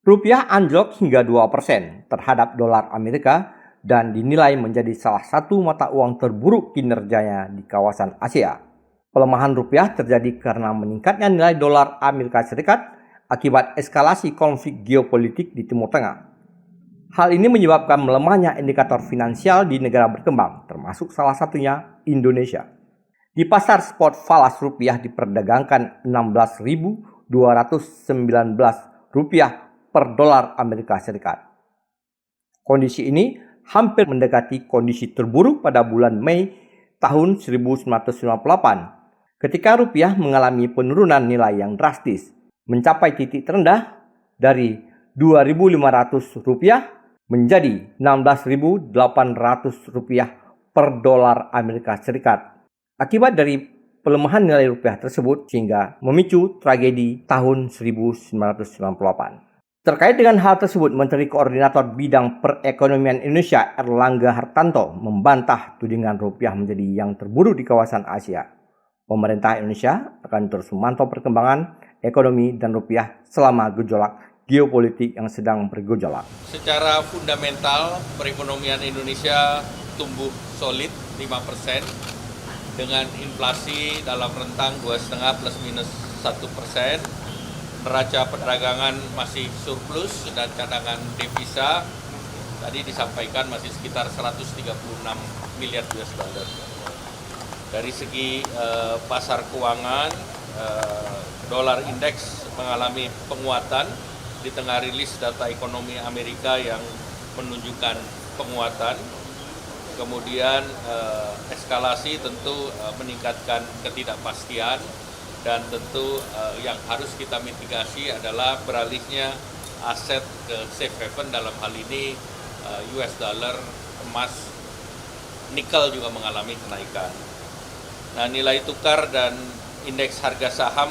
Rupiah anjlok hingga 2% terhadap dolar Amerika dan dinilai menjadi salah satu mata uang terburuk kinerjanya di kawasan Asia. Pelemahan rupiah terjadi karena meningkatnya nilai dolar Amerika Serikat akibat eskalasi konflik geopolitik di Timur Tengah. Hal ini menyebabkan melemahnya indikator finansial di negara berkembang, termasuk salah satunya Indonesia. Di pasar spot falas rupiah diperdagangkan 16.219 rupiah per dolar Amerika Serikat. Kondisi ini hampir mendekati kondisi terburuk pada bulan Mei tahun 1998, ketika rupiah mengalami penurunan nilai yang drastis, mencapai titik terendah dari Rp2.500 menjadi Rp16.800 per dolar Amerika Serikat. Akibat dari pelemahan nilai rupiah tersebut sehingga memicu tragedi tahun 1998. Terkait dengan hal tersebut, Menteri Koordinator Bidang Perekonomian Indonesia Erlangga Hartanto membantah tudingan rupiah menjadi yang terburuk di kawasan Asia. Pemerintah Indonesia akan terus memantau perkembangan ekonomi dan rupiah selama gejolak geopolitik yang sedang bergejolak. Secara fundamental, perekonomian Indonesia tumbuh solid 5% dengan inflasi dalam rentang 2,5 plus minus 1%. Neraca perdagangan masih surplus dan cadangan devisa tadi disampaikan masih sekitar 136 miliar US dollar. Dari segi pasar keuangan, dolar indeks mengalami penguatan di tengah rilis data ekonomi Amerika yang menunjukkan penguatan. Kemudian eskalasi tentu meningkatkan ketidakpastian. Dan tentu yang harus kita mitigasi adalah beralihnya aset ke safe haven, dalam hal ini US dollar, emas, nikel juga mengalami kenaikan. Nah, nilai tukar dan indeks harga saham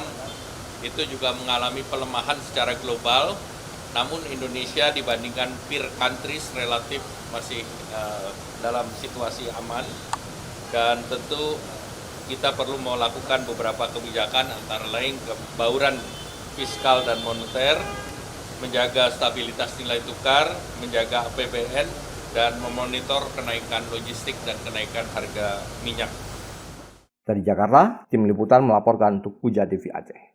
itu juga mengalami pelemahan secara global, namun Indonesia dibandingkan peer countries relatif masih dalam situasi aman, dan tentu kita perlu melakukan beberapa kebijakan antara lain bauran fiskal dan moneter, menjaga stabilitas nilai tukar, menjaga APBN, dan memonitor kenaikan logistik dan kenaikan harga minyak. Dari Jakarta, tim liputan melaporkan untuk Puja TV Aceh.